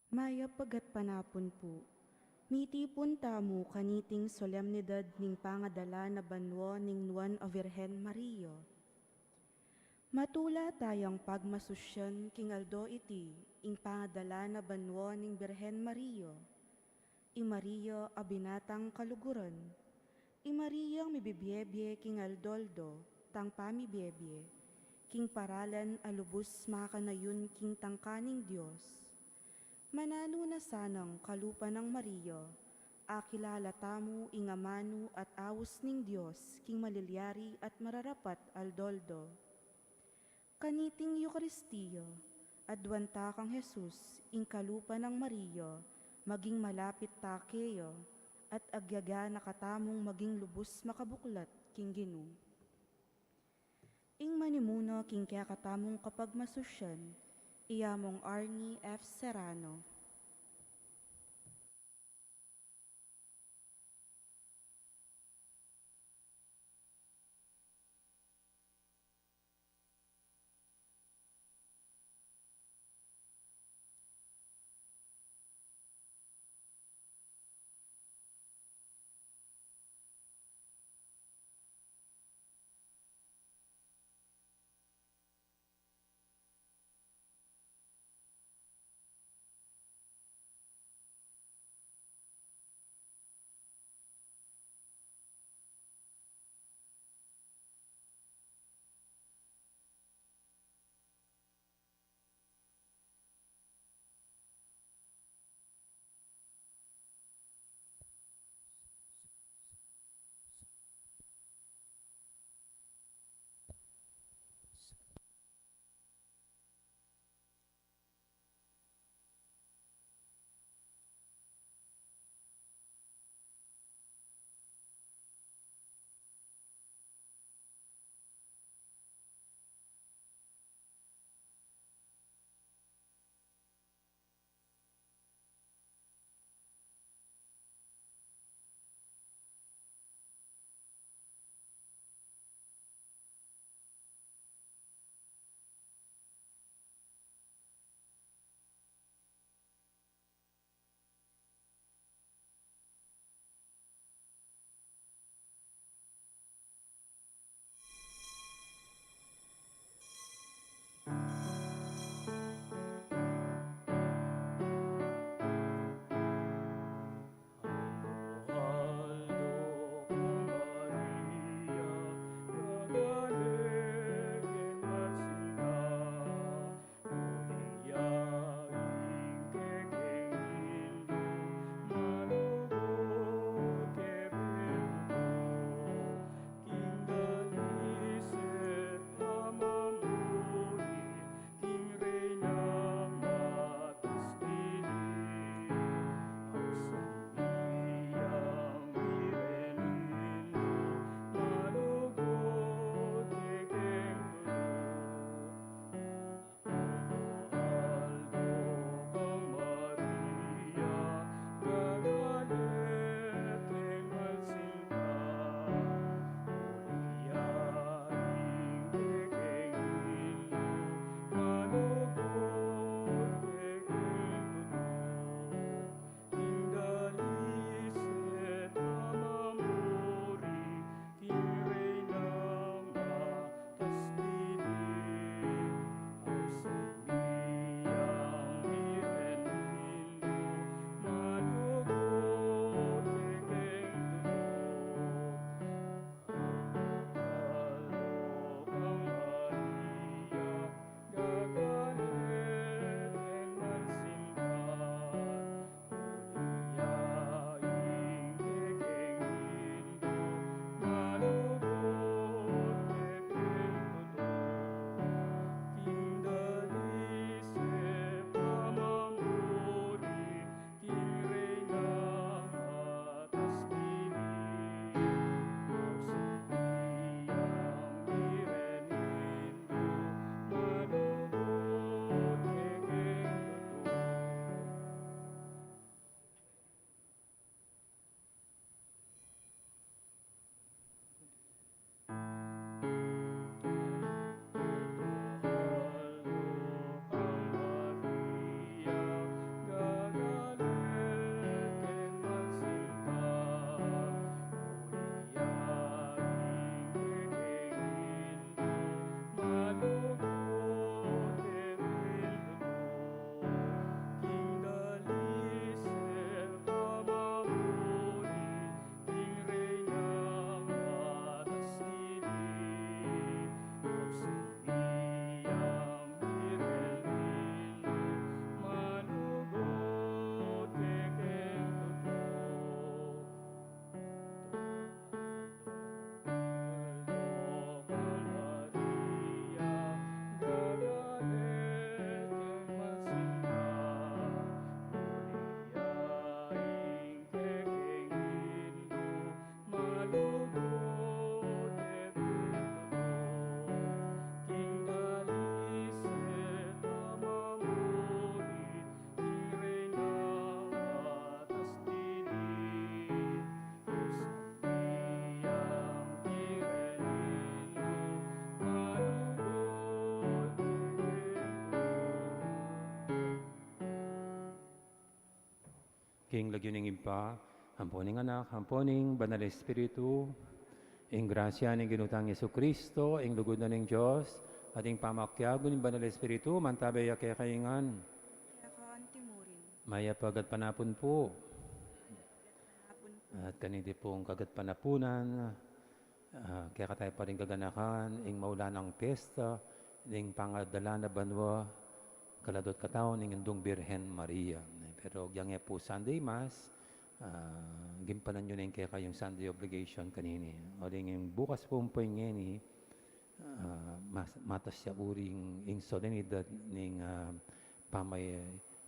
Maya pagat panapon po, mitipon tamo kaniting solemnidad ning pangadala na banwo ning Nuan a Virhen Mario. Matula tayang pagmasusyan king aldo iti, ing pangadala na banwo ning Birhen Mario. I Mario a binatang kaluguran. I Mariang mibibyebye king aldoldo, tang pamibiyebye, king paralan alubos makanayon king tangkaning Diyos. Manano na sanang kalupa ng Mario, akilala tamo ingamano at awos ning Diyos, king malilyari at mararapat aldoldo. Kaniting Eukaristiyo, adwanta kang Jesus, ing kalupa ng Mario, maging malapit takeyo, at agyaga nakatamong maging lubos makabuklat, king Ginu. Ing manimuno king kaya katamong kapag masusyan, iyamong Arnie F. Serrano. King lagyo ning impa, hamponing anak, hamponing banal na espiritu, ing grasya ning ginutang Yesu Kristo, ing lugod na ning Dios, at ing pamakyago ning banal na espiritu, mantabay kaya kaingan. Kaya ka antimurin. Maya pagat panapon po. Hapon At kanindi pong kagat panapunan, kaya ka tayo pa rin gaganakan, ing maulan ng pesta, ing pangadala na banwa, kaladot kataon, ing indong Birhen Maria. Pero yang po Sunday Mass, gimpanan nyo na yung kaya kayong Sunday obligation kanini. O rin yung bukas po po yung ngeni, matas siya uring ing solenidad ning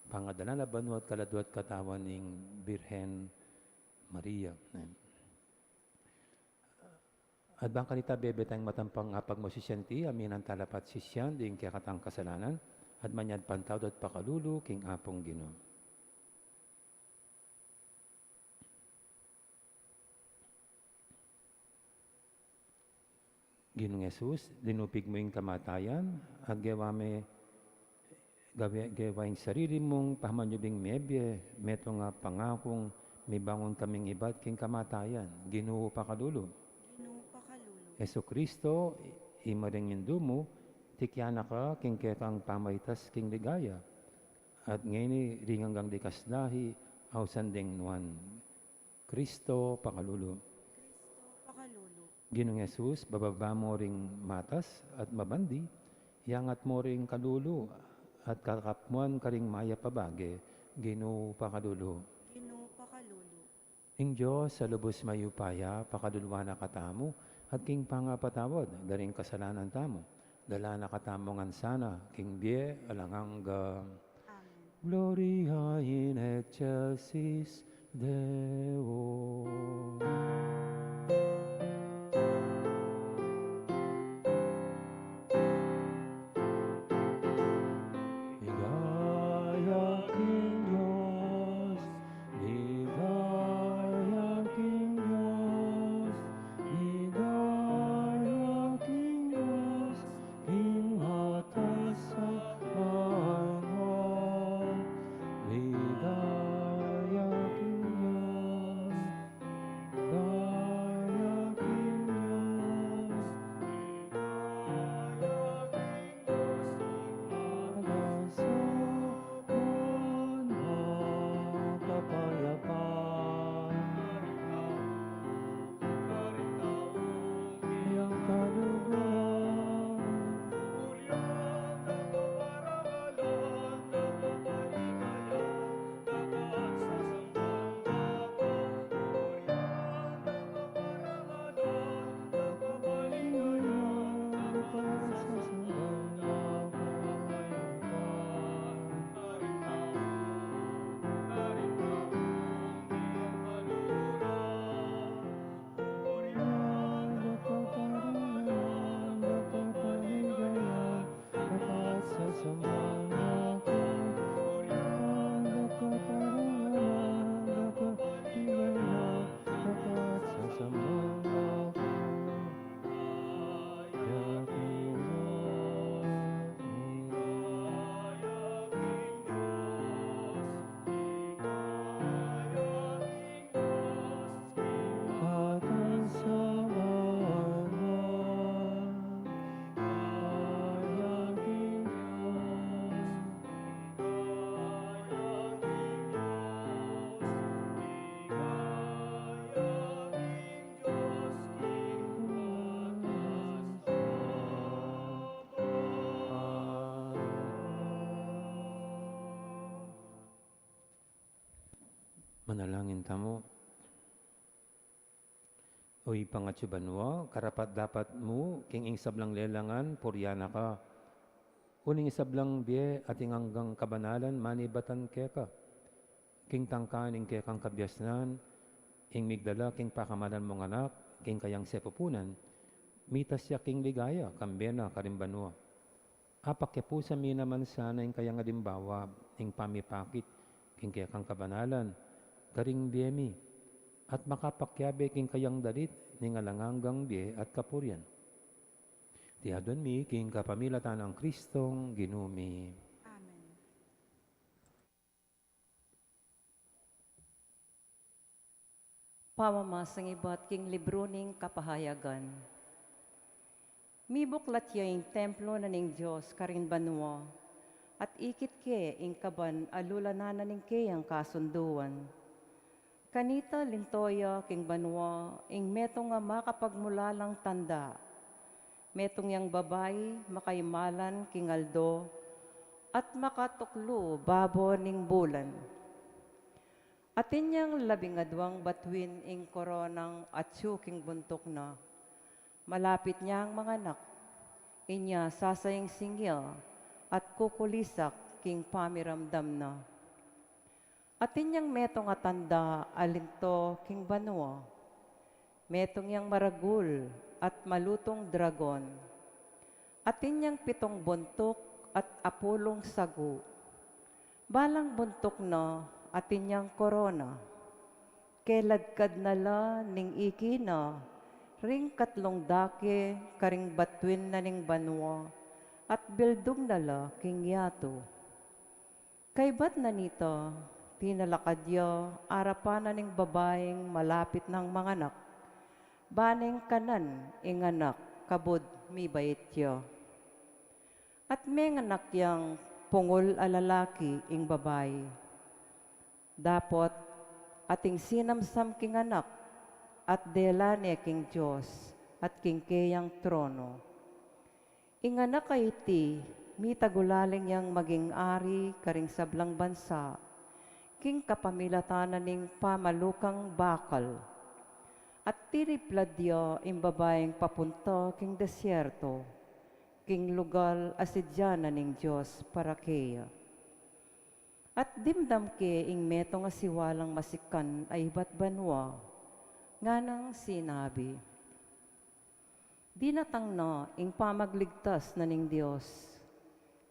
pangadala na banwa at kaladot katawan ing Birhen Maria. At bang kanita bebe tayong matampang apag mo sisyanti, amin ang talapat sisyan, di kaya katang kasalanan, at manyad pantaw at pakalulu, king apong Ginoo. Ginong Jesus, linupig mo yung kamatayan, at gawaing sarili mong pahmanyubing mebye, meto nga pangakong may bangon kaming ibat king kamatayan, Ginoo pakalulu. Ginoo pakalulu. Yesu Kristo, imaring mo, tikyana ka, king kekang pamaytas king ligaya. At ngayon, ringanggang dikaslahi, aw sanding nuan. Kristo, pakalulu. Kristo pakalulu. Ginong Jesus, bababa mo ring matas at mabandi, yangat mo ring kalulu, at kakapmuan ka ring maya pabage, Ginoo pakalulu. Ginoo pakalulu. Ing Diyos, sa lubos mayupaya, pakadulwa na katamo, at king pangapatawad, daring kasalanan tamo. Dala na katamongan sana, king bie, alangangga. Amen. Gloria in excelsis Deo. Ligaya king Diyos, ligaya king Diyos, ligaya king Diyos, king atas sa banwa. Ligaya king Diyos, ligaya king Diyos, alas sa banwa kapayapaan. Yang kaluguran, manalangin tamo. Uy pangatsubanwa, karapat dapat mo, king sablang lelangan, puryana ka. Uning sablang bie, ating hanggang kabanalan, manibatan keka. King tangkan, ing kekang kabyasnan, ing migdala, king pakamalan mong anak, king kayang sepupunan, mitas siya king ligaya, kambena, karimbanwa. Apak po sa minaman sana, ing kayang adimbawa, ing pamipakit, king kekang kabanalan, karing biemi, at makapakyabe king kayang dalit, ning alanganggang bie at kapuryan. Tiyadon mi, king kapamilatan ng Kristong ginumi. Amen. Pamamasang iba't king libro ning kapahayagan. Mibuklat ya ing templo na ning Diyos karin banwa, at ikit ke ing kaban alulananan ning ke ang kasunduan. Kanita lintoya king banwa, ing metong nga makapagmula lang tanda, metong yang babay makaimalan king aldo, at makatuklo babo ning bulan. Atin niyang labingadwang batuin ing koronang at king buntok na. Malapit niyang mga anak, inya sasayang singgil at kukulisak king pamiramdam na. Atin niyang metong atanda alinto king banwa, metong yang maragul at malutong dragon. Atin niyang pitong buntok at apulong sagu. Balang buntok na atin niyang korona. Keladkad nala ning iki na, ring katlong dake karing batwin na ning banwa, at bildong nala king yato. Kaybat na nito, tinalakadya, arapan na ning babaeng malapit ng mga anak, baneng kanan ing anak, kabod mi bayitya. At may anak yang pungol alalaki ing babae. Dapot ating sinamsam king anak at delane king Diyos at king keyang trono. Ing anak kay iti, mitagulaling yang maging ari karing sablang bansa, king kapamilatanan ning pamalukang bakal. At tiripladyo ing babaeng papunto king desyerto, king lugal asidyanan ning Diyos para keya. At dimdam ke ing meto nga siwalang masikan ay ba't banwa, nga nang sinabi. Di natang na ing pamagligtas na ning Diyos,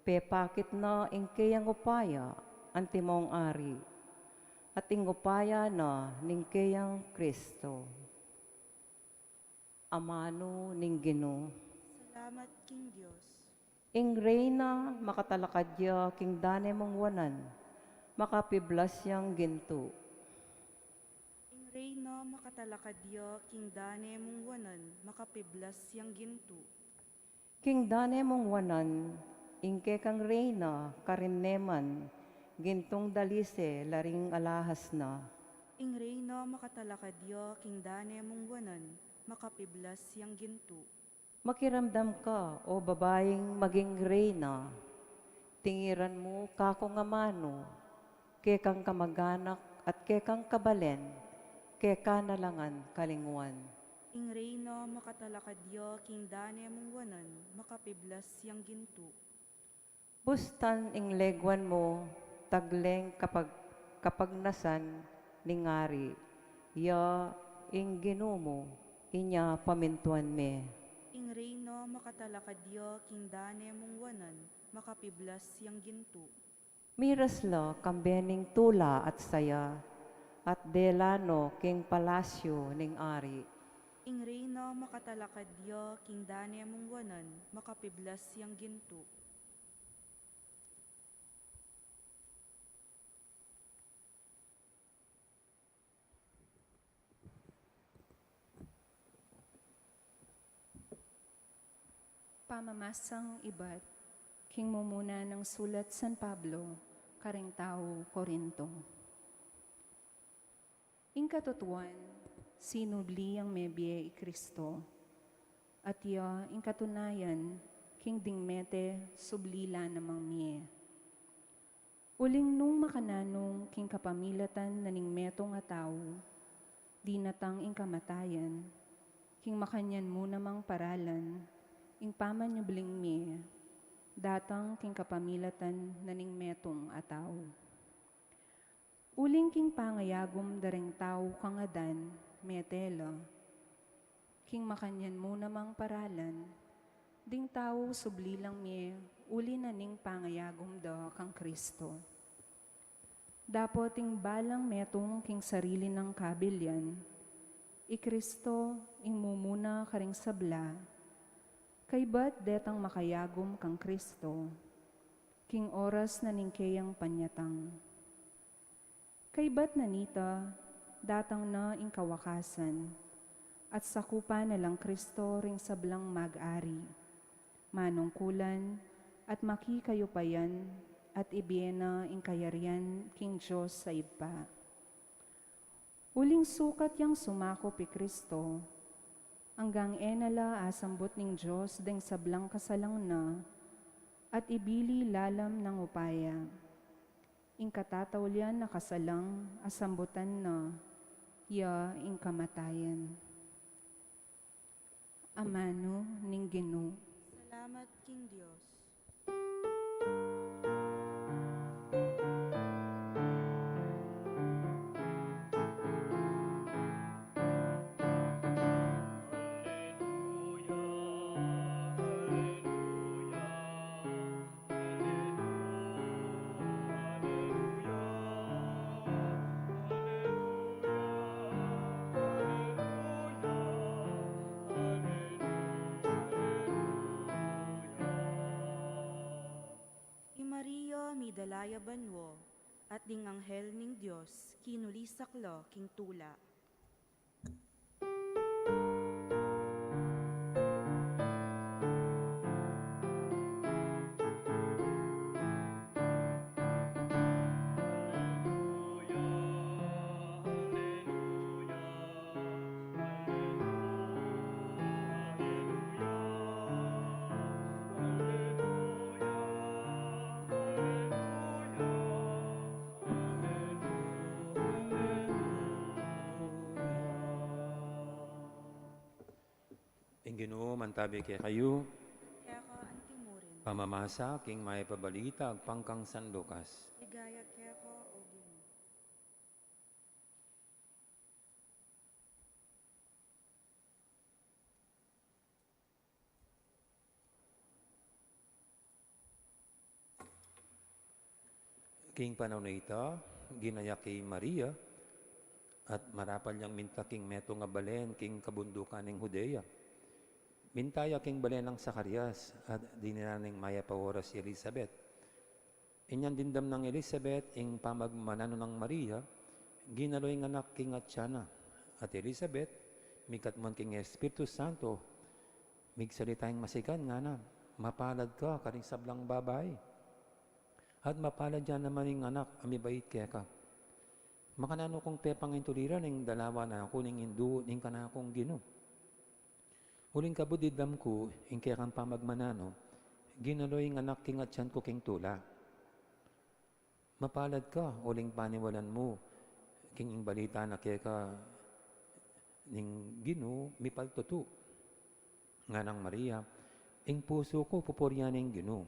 pepakit na ing kayang upaya, antimong ari, at ing upaya na ning kayang Kristo. Amano ning Ginoo. Salamat king Diyos. Ing reyna makatalakadya king dane mong wanan, makapiblas yang ginto. Ing reyna makatalakadyo king dane mong wanan, makapiblas yang ginto. King dane mong wanan, ingke kang reyna, karinneman, gintong dalise, laring alahas na. Ing reyna makatalakadyo king dane mong wanan, makapiblas yang ginto. Makiramdam ka, o babaeng maging reyna, tingiran mo kako nga mano, ke kang kamaganak at ke kang kabalen, ke kanalangan kalingwan. Ing reyna makatalakadyo king dane mong wanan, makapiblas yang ginto. Bustan ing legwan mo, tagleng kapag nasan ningari, ya ing ginumo, inya pamintuan me. Ing reyna makatalakadyo king dane mong wanan, makapiblas yang ginto. Miras la kambening tula at saya, at delano king palasyo ning ari. Ing reyna makatalakadyo king dane mong wanan, makapiblas yang ginto. Pamamasang iba't, king mumuna ng sulat San Pablo, karing tao Korinto. Ing katutuan, sinubli ang mebye i Kristo, at ya ing katunayan, king dingmete sublila namang miye. Uling nung makananong king kapamilatan na ning metong nga tao, di natang ing kamatayan, king makanyan mo namang paralan, ing pamanyubling mi, datang king kapamilatan na ning metong ataw. Uling king pangayagom dareng tao kangadan, metela, king makanyan mo namang paralan, ding tao sublilang mi, uli na ning pangayagom da kang Kristo. Dapo ting balang metong king sarili ng kabilyan, i Kristo ing mumuna karing sabla, kay ba't detang makayagom kang Kristo, king oras na ningkayang panyatang. Kay ba't nanita, datang na ing kawakasan, at sakupa na lang Kristo ring sablang mag-ari. Manungkulan at makikayupayan at ibiyena ing kayarian king Diyos sa iba. Uling sukat yang sumako pi Kristo, hanggang enala asambot ning Diyos deng sablang kasalang na, at ibili lalam ng upaya. Ing katatawlian na kasalang asambutan na, ya ing kamatayan. Amano ning Ginoo. Salamat king Diyos. Maria midalaya banwo, at ding anghel ning Diyos, kinulisaklo king tula. Ing Ginoo mantabi kay kayo, Kaya ka ang timurin, pamamasa king may pabalita pangkang San Lucas. ligaya kaya ka o Ginoo. King panahon na ita, ginaya kay Maria, at marapal niyang minta king meto nga balen king kabundukan ng Judea. Mintaya king balen ng Zacarias at diniraning maya paworas si Elizabeth. Inyan dindam ng Elizabeth ing pamagmanano ng Maria, ginaloy ng anak king Atsyana. At Elizabeth, mikatman king Espiritu Santo, migsalita yung masikan nga na, mapalad ka karing sablang babay. At mapalad dyan naman yung anak, amibait kaya ka. Makanano kong pepang intuliran ng dalawa na ako ning hindu, ning kanakong Ginoo. Huling kabudidam ko, ing kaya kang pamagmanano, ginaloy ng anak king atyan ko king tula. Mapalad ka, uling paniwalan mo, king ing balita na kaya ka ning Ginoo, mipaltutu. Nga ng Maria, ing puso ko pupuryan ng Ginoo.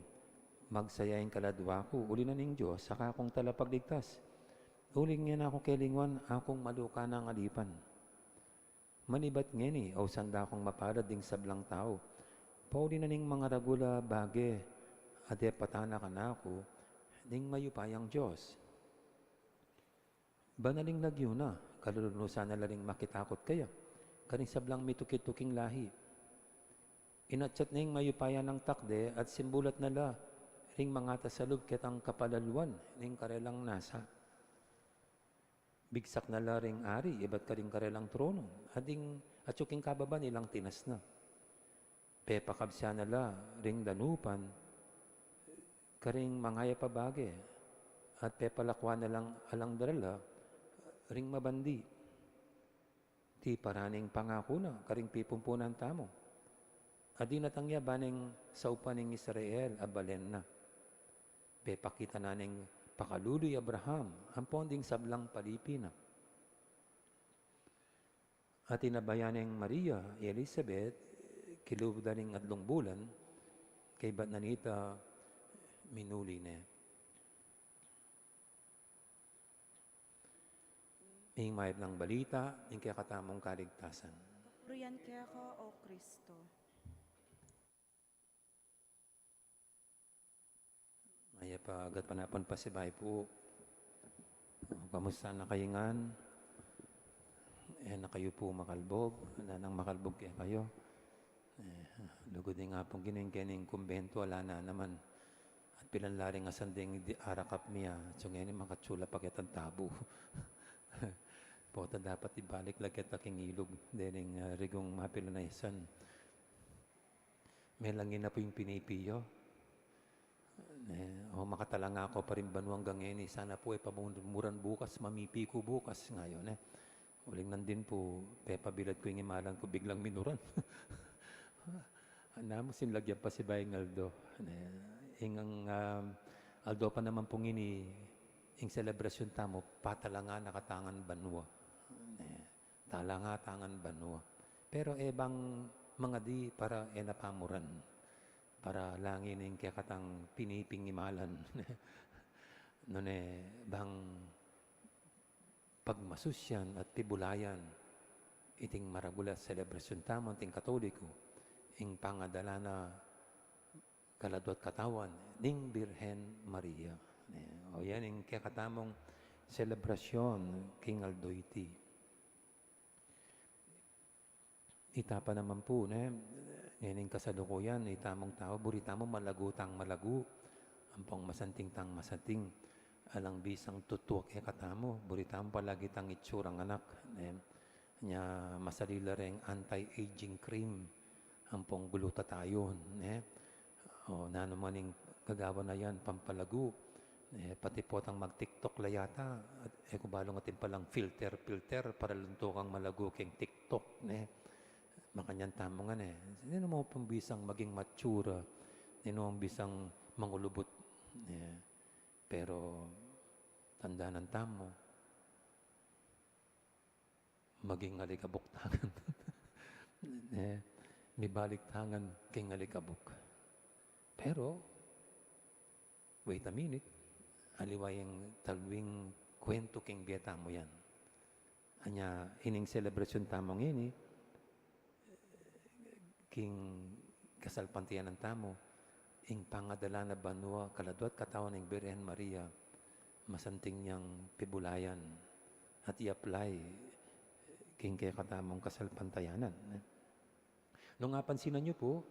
Magsayain kaladwa ko, uli na ning Diyos, saka akong talapagligtas. Uling nga na ako kelingwan, akong maluka ng alipan. Manibat ngeni, o sanda akong mapalad ding sablang tao. Pauli na ning mga ragula bage, ade patana ka na ako, ding mayupayang Diyos. Banaling lagyo na, kalulunusan na laring makitakot kaya, karing sablang mitukit-tuking lahi. Inatsat na yung mayupayan ng takde at simbulat na la, ring mga tasalub kitang kapalaluan, ring karelang nasa. Bigsak na la ring ari, iba't ka ring karelang trono, at yuking kababa nilang tinas na. Pepakabsya na la, ring danupan, karing mangaya pabage, at pepalakwan na lang alang darala, ring mabandi. Ti paraning pangako na, karing pipumpunan tamo. Adi natangya baning sa upaning Israel, abalen na. Pepakita na ning pakaluloy Abraham, ang ponding sablang palipina. At inabayaning Maria, Elizabeth, kilubdaning adlong bulan, kay bat nanita, minuli na. Ing mayab ng balita, ing kaya katamong kaligtasan. Kapurian kaya ka o Kristo. Maya pa agat panapon pa si po. Kamusta na kayingan? Na kayo po makalbog. Na nang makalbog kaya kayo. Lugod nga pong gining kumbento. Wala na naman. At pilanlaring asanding arakap niya. So ngayon makatsula pa kitang tabo. Pota dapat ibalik lagi at aking ilog. Dening rigong mapilanayasan. May langin na po yung pinipiyo. Makatalanga ako pa rin banuang gangeni. Sana po pamuran bukas, mamipi ko bukas ngayon. Uling nandin po, pepabilad ko yung imalan ko, biglang minuran. Mo sinlagyan pa si Bayang Aldo. Ingang Aldo pa naman pong ini, ing selebrasyon tamo, patalanga nakatangan banwa. Talanga tangan banwa. Pero ebang mga di para enapamuran. Para langin yung kakatang piniping imalan. Bang pagmasusyan at tibulayan, iting maragula selebrasyon tamang ting katoliko, ing pangadala na kalado at katawan, ning Birhen Maria. O yan, yung kakatamong selebrasyon, King Aldo iti. Itapa naman po, yan yung kasalukuyan, itamong tao, buritamo malagutang malagu, ampong masanting tang masanting, alang bisang tutuak katamo, buritamo palagi tang itsurang anak, nya masalila ring anti-aging cream, ampong guluta tayon, na naman yung gagawa na yan, pampalagu, pati po tang mag-tiktok layata, at kubalong atin palang filter, para luntukang malagu keng tiktok, makanyan tamo nga hindi mo pambisang maging matura, hindi mo bisang mangulubot, pero tanda ng tamo, maging alikabok-tangan. May balik-tangan king alikabok. Pero, wait a minute, aliwayang talwing kwento king biyeta mo yan. Anya, ining selebrasyon tamong ini, king kasalpantiyan ng tamo, ing pangadala na banwa, kaladwat katawan ng Birhen Maria, masanting niyang pibulayan at i-apply king kaya katamong kasalpantayanan. Nung napansinan niyo po,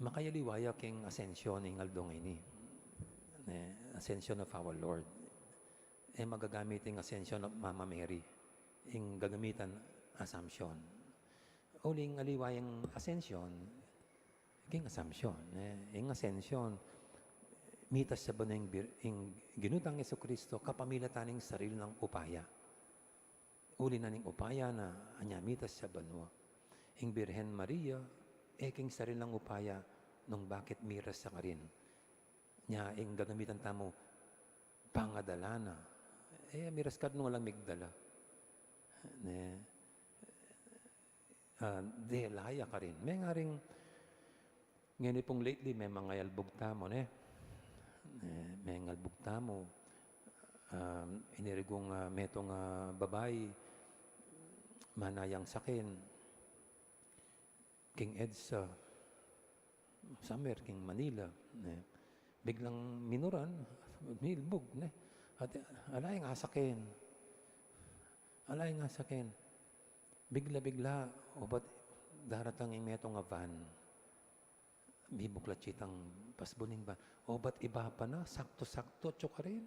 makayaliwaya king ascension ng Aldong ini. Ascension of our Lord. Magagamit yung ascension of Mama Mary. Yung gagamitan assumption. Uling aliwayang ascension, king assumption. Yung ascension, mitas sa ba na yung ginutang Yesu Kristo, kapamilatan ng sarili ng upaya. Uli na ng upaya na anya mitas sa banwa. Yung Birhen Maria, king sarili ng upaya nung bakit miras sa karin. Nya, yung gagamitan tamo, pangadala na. Miras ka nung walang migdala. Delaya ka rin. May nga rin, ngayon pong lately, may mga yalbog tamo, may ngalbog tamo. Inirigong metong babae, manayang sakin, King Edsa, somewhere, King Manila. Biglang minuran, milbog. At alay nga sakin. Alay nga sakin. Bigla-bigla, o ba't daratang yung metong van, bibuklat sitang pasbuning van, o ba't iba pa na, sakto-sakto, tsuka rin.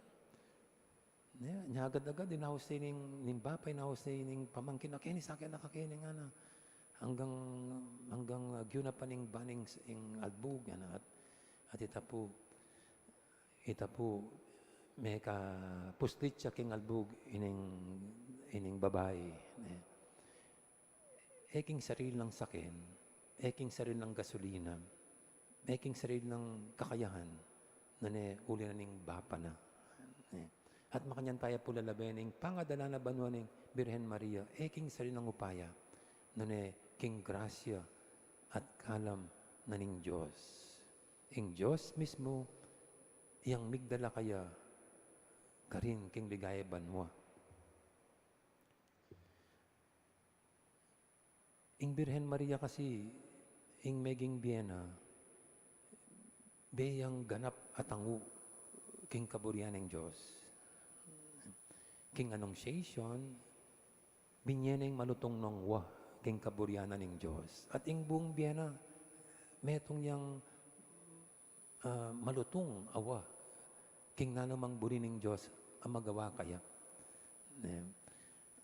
Nyagad-agad, inahusay ning bapay, inahusay ning pamangkin, nakini sa akin, nakakini nga na. Hanggang gyuna pa ning baning ing albog, at ita po, may ka puslit siya king albog, ining babae. Eking sarili ng sakin, eking sarili ng gasolina, eking sarili ng kakayahan, na uli na ning bapa na. At makanyan tayo po lalabay ng pangadala na banwa ng Birhen Maria, eking sarili ng upaya, na king grasya at kalam na ning Diyos. Ing Diyos mismo, iyang migdala kaya, karin king ligaya banwa. Ing Birhen Maria kasi, ing meging biyena, beyang ganap at angu, king kaburian ng Diyos. King annunciation, binyeneng malutong nongwa, king kaburianan ng Diyos. At ing buong biyena, metong yang malutong awa, king nanamang buri ng Diyos, ang magawa kaya.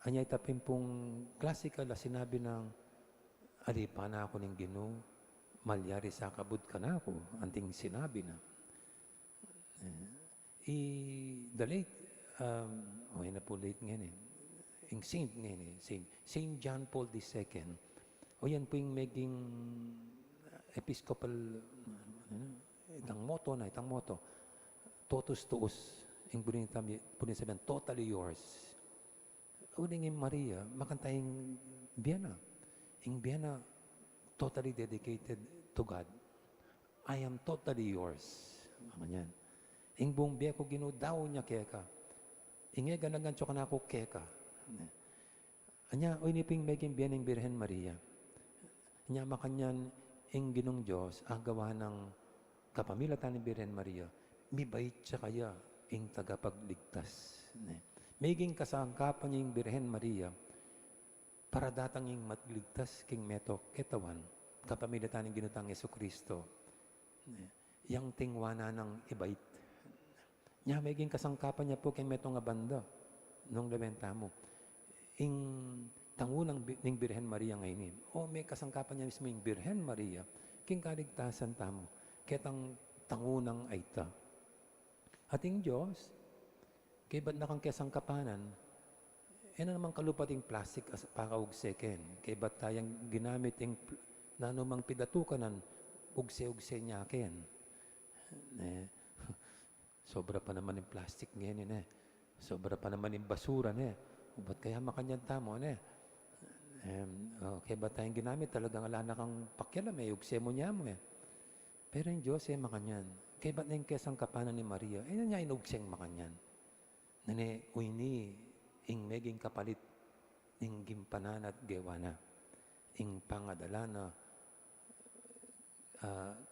Anya itapin pong classical na sinabi ng alipa na ako ng Ginoo, malyari sa kabud ka na ako, anting sinabi na. The late, na po late ngayon yung Saint ngayon Saint John Paul II, yan po yung maging episcopal, itang motto, totus tuus, yung punin sabihin, totally yours. Uling yung Maria, makantayong Vienna. In Vienna, totally dedicated to God. I am totally yours. Ganyan. Ing buong biya ko ginudaw niya keka. Inge ganagancho ka na ako keka. Anya, iniping meging biya ng Birhen Maria. Anya, makanyan, ing ginong Diyos, agawa ng kapamilatan ni Birhen Maria, mibait siya kaya, ing tagapagligtas. Meging kasangkapan niya yung Birhen Maria, para datang yung matligtas king meto ketawan, kapamilatan ng ginutang Yesu Kristo. Yang tingwana ng ibait. Nya meging kasangkapan niya po king meto nga banda, nung labenta mo. Ing tangunang ng Birhen Maria ngayon. O may kasangkapan niya mismo yung Birhen Maria, king kaligtasan tamo, ketang tangunang aita. Ating Diyos, kaya ba't nakang kesang kapanan, na naman kalupating plastic as pakaugse-ken. Kaya ba't tayang ginamit yung nanumang pidatukanan, ugse-ugse niya ken. Sobra pa naman yung plastic ngayon Sobra pa naman yung basura ba't kaya makanyan tamo kaya ba't tayong ginamit talagang ala na kang pakyala, may ugse mo niya mo Pero yung Diyos makanyan. Kaya ba't na yung kesang kapanan ni Maria, na niya inugseng makanyan. Uyni, ing meging kapalit, ing gimpanan at gewana, ing pangadala na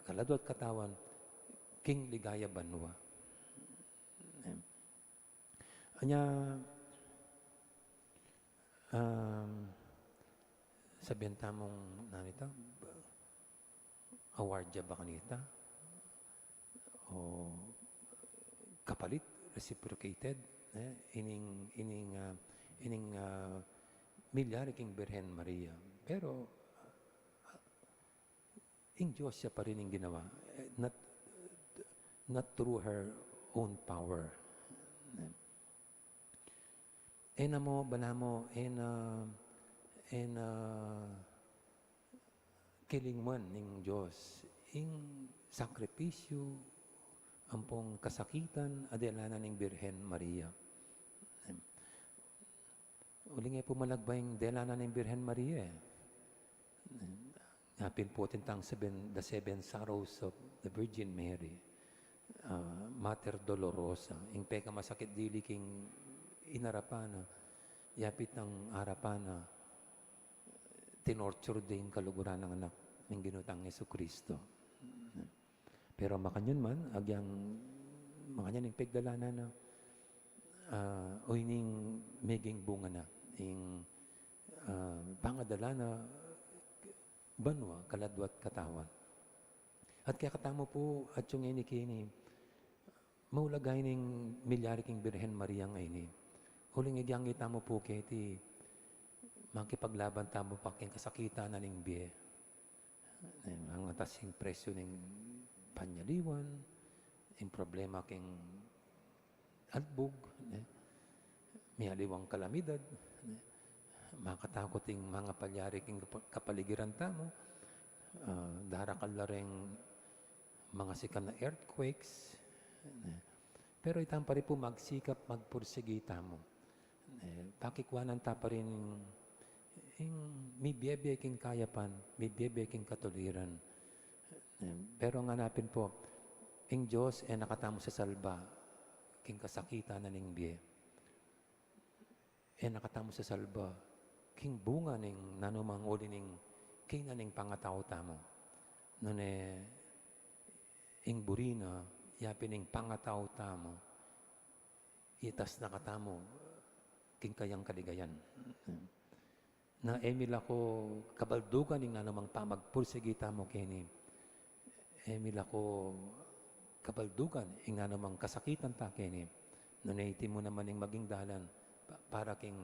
kalado at katawan, king ligaya banwa. Anya, sabihan tamong nanita, award ba kanita? O kapalit, reciprocated, ining milyari king Birhen Maria. Pero, ing Diyos siya pa rin yung ginawa. Not through her own power. Bala mo, kilingman ng Diyos. Ing sakripisyo, ampong kasakitan, adelanan ng Birhen Maria. Uli nga po malagbay yung delanan ng Birhen Maria. Napin po tintang the seven sorrows of the Virgin Mary. Mater Dolorosa. Yung peka masakit dili king inarapana. Yapit ng arapana. Tinorture din kaluguran ng anak ng ginutang Yesu Kristo. Pero makanyan man, makanyan yung pagdalana na ning meging bunga na, yung pangadala na banwa, kaladwat katawan. At kaya katamo po, at yung inikini, maulagay ng milyari king Birhen Maria ngayon. Huling igyang kita mo po, kiti, makipaglaban tamo pa king kasakitan na ning biye. Ang atas yung presyo ng panyaliwan, yung problema king albog, may aliwang kalamidad, makatakot yung mga palyari king kapaligiran tamo, darakal na rin mga sikan na earthquakes, pero itang pa rin po magsikap, magpursigi tamo. Pakikwanan ta pa rin may biyebe king kayapan, may biyebe king katuliran. Pero ang hanapin po, ang Diyos nakatamo sa salba, king kasakita na ning biye. Nakatamo sa salba, king bunga ning nanumang uli ning king na ning pangatao tamo. Noon ing burina, yapin ning pangatao tamo, itas na katamo, king kayang kaligayan. Na Emil ako kabaldugan ning nanumang pamagpursigi tamo kini. Emil ako kabaldugan, ing namang kasakitan ta kini. Nanaiti mo naman yung maging dalan, para king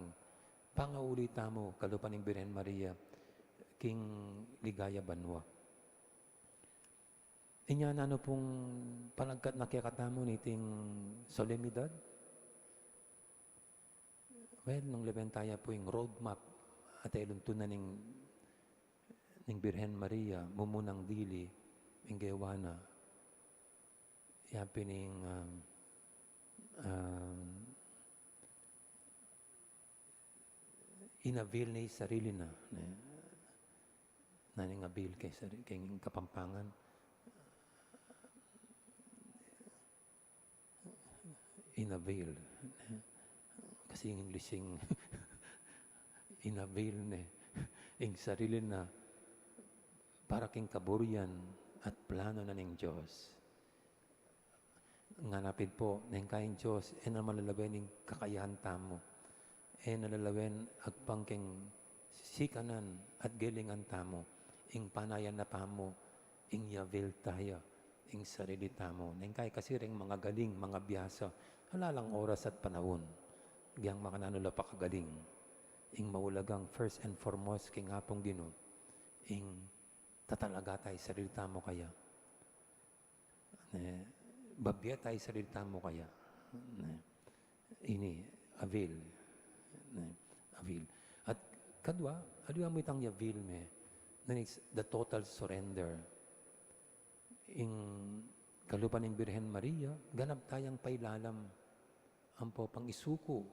pangauli tamo kalupan ng Birhen Maria king ligaya banwa. Inya na ano pong panagkat nakikatamo niting solemnidad? Well, nung lebentaya po yung roadmap at iluntunan ng Birhen Maria, mumunang dili, ng gewana, yapi ning inabil na sarili na naning abil kay kapampangan. Inavail. Kasi yung Englishing inavail na yung sarili na para king kaburian at plano na ng Diyos. Nganapin po, ng kain Diyos, na malalawin ng kakayahan tamo. Nalalawen agpangking sikanan at gilingan tamo. Ing panayan na pamo, ing yavil tayo, ing sarili tamo. Nang kay kasi ring mga galing, mga biyasa, halalang oras at panahon. Giyang makananula pa kagaling. Ing maulagang first and foremost, king hapong Ginoo, ing tatalaga tayo sarili tamo kaya. Babya tayo sarili tamo kaya. Ini, avail. Avail. At kadwa, aliwa mo itang yavil me, the total surrender. Ing kalupan ng Birhen Maria, ganap tayang pailalam ang po pang isuko,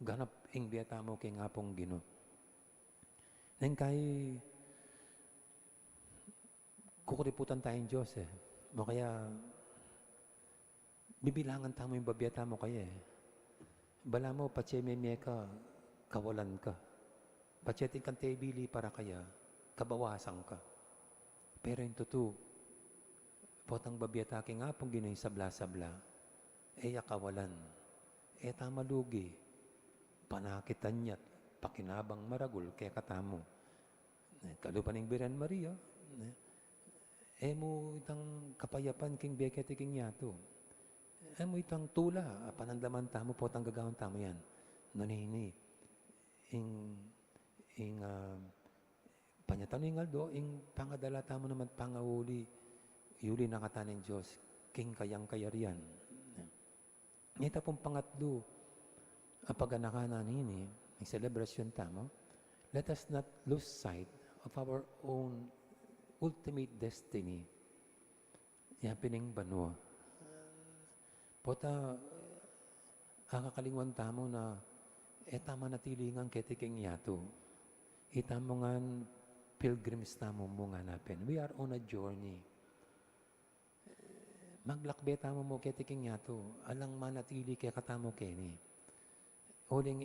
ganap ing biyata mo kay ngapong Ginoo. Nang kay kukuriputan tayong Diyos O kaya bibilangan tamo yung babiyata mo kaya Bala mo, patseme ka, kawalan ka. Patseting kang tebili para kaya, kabawasan ka. Pero yung totoo, potang babiyata ki nga pong ginoy sabla-sabla, kawalan, tamalugi, panakitan niya't pakinabang maragul kaya katamo. Kalupan ng Birhen Maria, mo itang kapayapan king bekete king yato. Mo itang tula, panandaman tamo, potang gagawin tamo yan. Nanini, panyataningal do, pangadala tamo naman pangauli, yuli nakataning Diyos, king kayang kayarian. Ito pong pangatlo, pag-anakanan ini, may celebration tamo, let us not lose sight of our own ultimate destiny. Yapining banwa. Pota, akakalingwan tamo na, tama natilingan ketiking yato. Itamo nga pilgrims tamo mo nga napin. We are on a journey. Maglakbe tamo mo ketiking yato. Alang manatili kaya katamo keni. Huling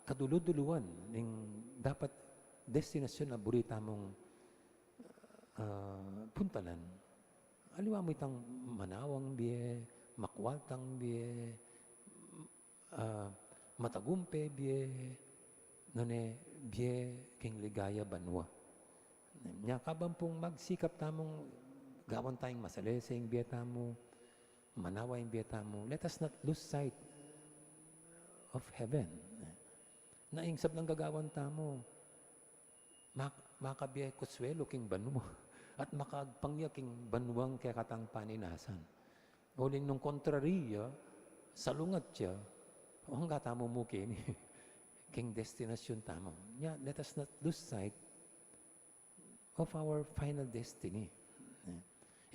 kaduluduluan ng dapat destinasyon na burita mong puntalan. Aliwa mo itang manawang biye, makwaltang biye, matagumpe biye, nane biye king ligaya banwa. Nya kabang pong magsikap tamong gawan tayong masaleseng biye tamo, manawa yung biye tamo. Let us not lose sight of heaven. Naingsab lang gagawan tamo, makabiya kuswelo king banwa at makagpangya king banwang kaya katang paninasan. Uling nung kontrariya, salungat siya, hangga tamo mo kini, king destinasyon tamo. Yeah, let us not lose sight of our final destiny.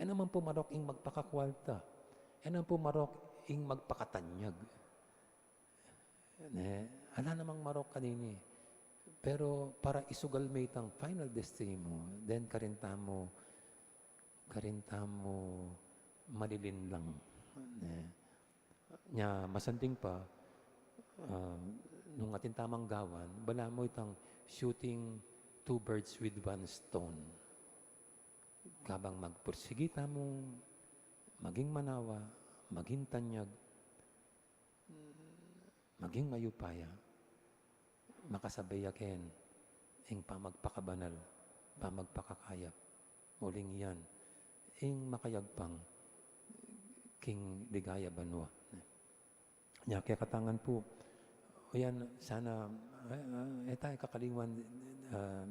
Yan naman pumarok ing magpakakwalta. Yan naman pumarok ing magpakatanyag. Ala namang marok kanini. Pero para isugal may itang final destiny mo, then karinta mo malilin lang. Nya masanding pa, nung ating tamang gawan, bala mo itang shooting two birds with one stone. Kabang magpursigita mo, maging manawa, maging tanyag, maging mayupaya, makasabayaken ing pamagpakabanal, pamagpakakayap, muling yan, ing makayagpang king ligaya banwa. Nya kaya katangan po, o yan, sana, tayo kakaliwan,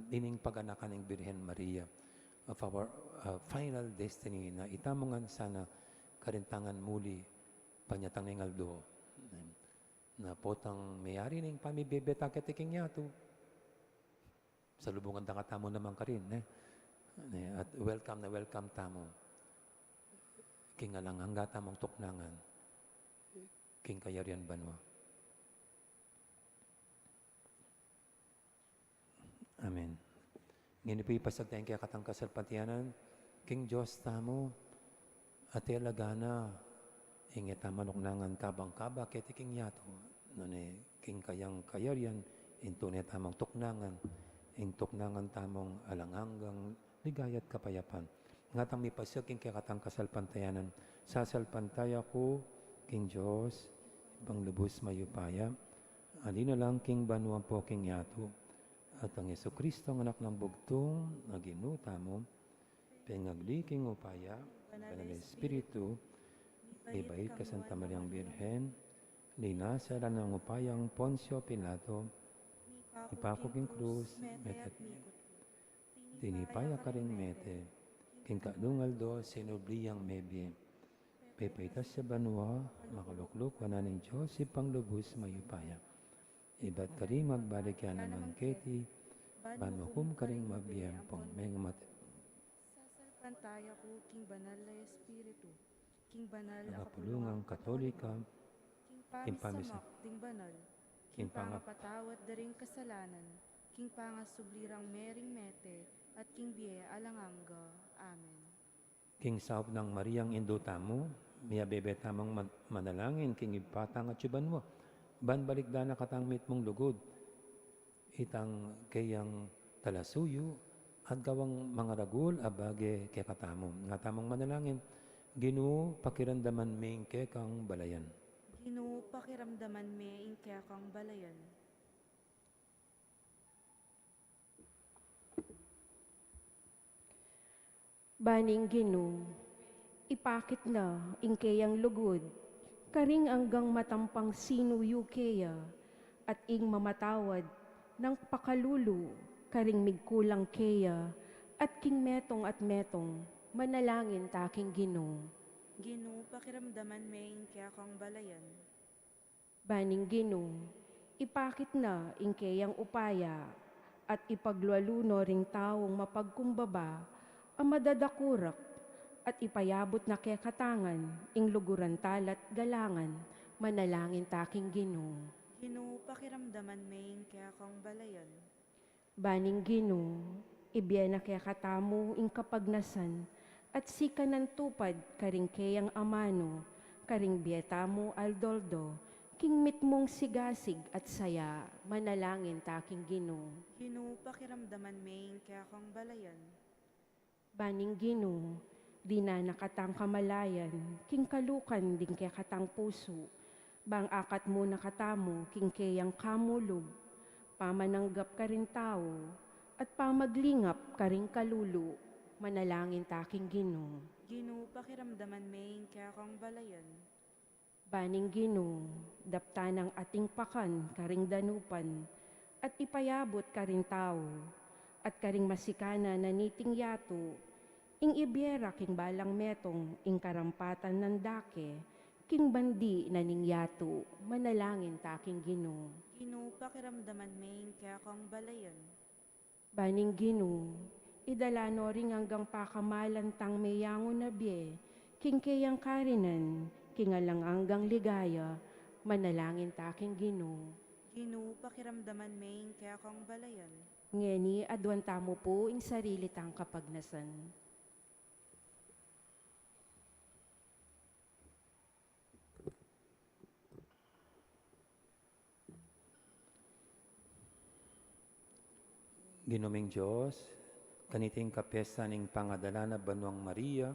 ining pag-anakan ng Birhen Maria of our final destiny na itamongan sana karintangan muli panyatang ng Aldo na potang mayari ng pamibebeta ketiking yato sa lubungan tamo naman ka rin at welcome tamo king alang hangga tamong tuknangan king kayarian banwa. Amen. Ngayon po ipasagtayin kaya katang kasalpatianan, King Diyos tamo, at lagana, ingit manuknangan kabang-kaba, kaya king yato, king kayang kayarian, into ne tamang tuknangan, ing tuknangan tamong alanganggang ligayat kapayapan. Nga tang mipasagin kaya katang kasalpantayanan, sasalpantaya ko, King Diyos, ibang lubos mayupaya, alina lang king banwa po king yato, at ang Yesu Kristo ang anak ng bugtong na ginuta mo, pengagliking upaya, Banal Espiritu, ibait ka Santa Mariang Birhen, linasa ng upayang Poncio Pilato, ipakuking krus, metet, tinipaya ka rin mete, king kadungal do, sinubliyang mebye, pepaitas sa banwa, makalukluk, wananing Diyos, ipang lubos mayupaya. Iba't ka rin magbalik yan naman keti, banukum ka rin mabiyempong may mati. Sasalpantaya ko, King Banal na Espiritu, King Banal Nakapulungang Katolika, King Impamisa. Pamisamak, Ding Banal, King King Pangapatawad daring kasalanan, King Pangasublirang Mering Mete, at King Bie Alanganga. Amen. King Saop ng Mariang Indutamo, miya bebe tamang manalangin, King Ipatang at Chuban mo, ban balikda na katangmit mong lugod, itang kayang talasuyo, at gawang mga ragul, abage kay katamo. Nga tamang manalangin, Ginoo pakiramdaman ming kay kang balayan. Ginoo pakiramdaman me ing kaya kang balayan. Baning Ginoo, ipakit na ingkeyang lugod, karing anggang matampang sinuyu keya, at ing mamatawad ng pakalulu, karing migkulang keya, at king metong at metong, manalangin taking Ginoo. Ginoo pakiramdaman me ing kaya kang balayan. Baning Ginoo, ipakit na ingkeyang upaya, at ipaglualuno ring taong mapagkumbaba, ang madadakurak, at ipayabot na kaya katangan, ing luguran talat galangan, manalangin taking Ginoo. Ginoo pakiramdaman me ing kaya kang balayan. Baning Ginoo, ibiyay na kaya katamo ing kapagnasan, at sika ng tupad karing kayang amano, karing biyetamo aldoldo, king mitmong sigasig at saya, manalangin taking Ginoo. Ginoo pakiramdaman me ing kaya kang balayan. Baning Ginoo, di na nakatang kamalayan, king kalukan din kaya katang puso, bang akat mo nakatamo, king kayang kamulog, pamananggap ka rin tao, at pamaglingap ka rin kalulu, manalangin taking Ginoo. Ginoo pakiramdaman me ing kaya kang balayan. Baning Ginoo, dapta ng ating pakan, karing danupan, at ipayabot ka rin tao, at karing masikana na niting yato, ing ibyera king balang metong, ing karampatan ng dake, king bandi na ning yato, manalangin taking Ginoo. Ginoo pakiramdaman me ing kaya kang balayan. Baning Ginoo, idalano ring hanggang pakamalan tang mayango na biye, king kayang karinan, king alang hanggang ligaya, manalangin taking Ginoo. Ginoo pakiramdaman me ing kaya kang balayan. Ngeni adwan tamo po ing sarili tang kapagnasan. Ginuming Diyos, kaniting kapesa ning pangadala na Banwang Maria,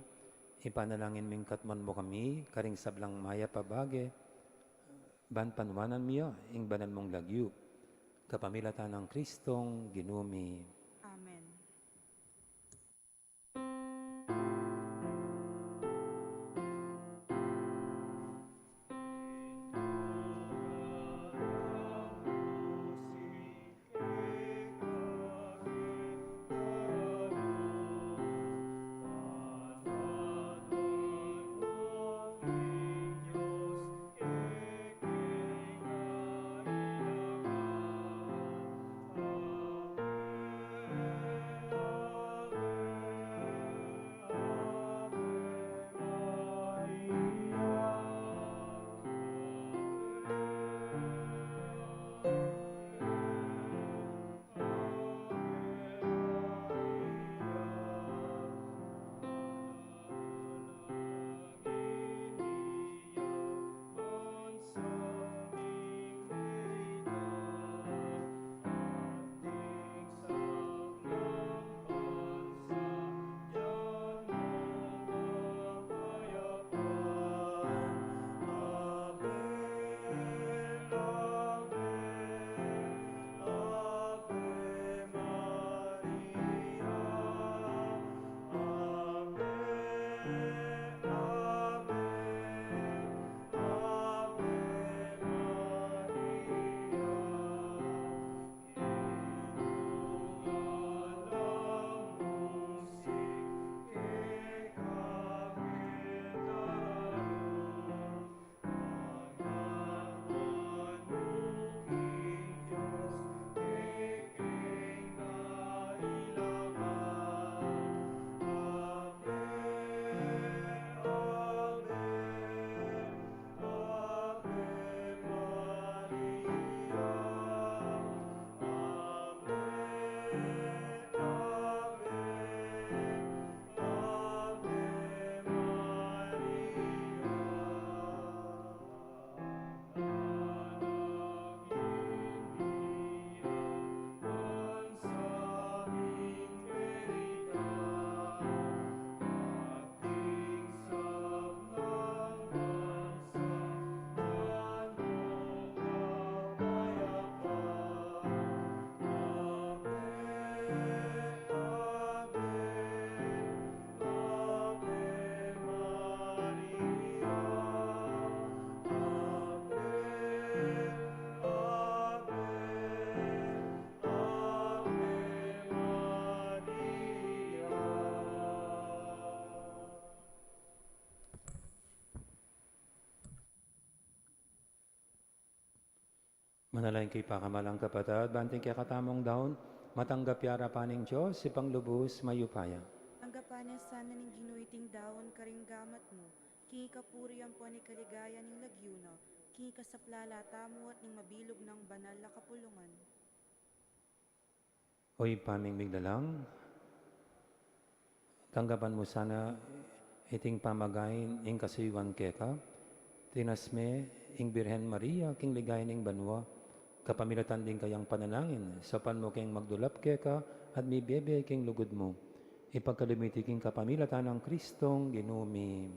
ipanalangin ming katman mo kami, karing sablang maya pabage, ban panwanan miya, ing banal mong lagyo, kapamilatan ng Kristong ginumi. Amen. Manalain kay pakamalang kapatid, banting kay katamong daon, matanggap yara paning Diyos, si panglubos mayupaya. Anggapan niya sana ning ginuiting dawon karing gamat mo, kingi kapuriyan po ni kaligaya ning lagyuno, kingi kasaplalata mo at ning mabilog ng banal na kapulungan. Oy paming migdalang, tanggapan mo sana iting pamagain ing kasuywan keka, tinasme ing Birhen Maria king ligay ning banwa, kapamilatan din kayang panalangin, sa panmo king magdulap keka at may bebe king lugod mo. Ipagkalimiti king kapamilatan ng Kristong ginumi.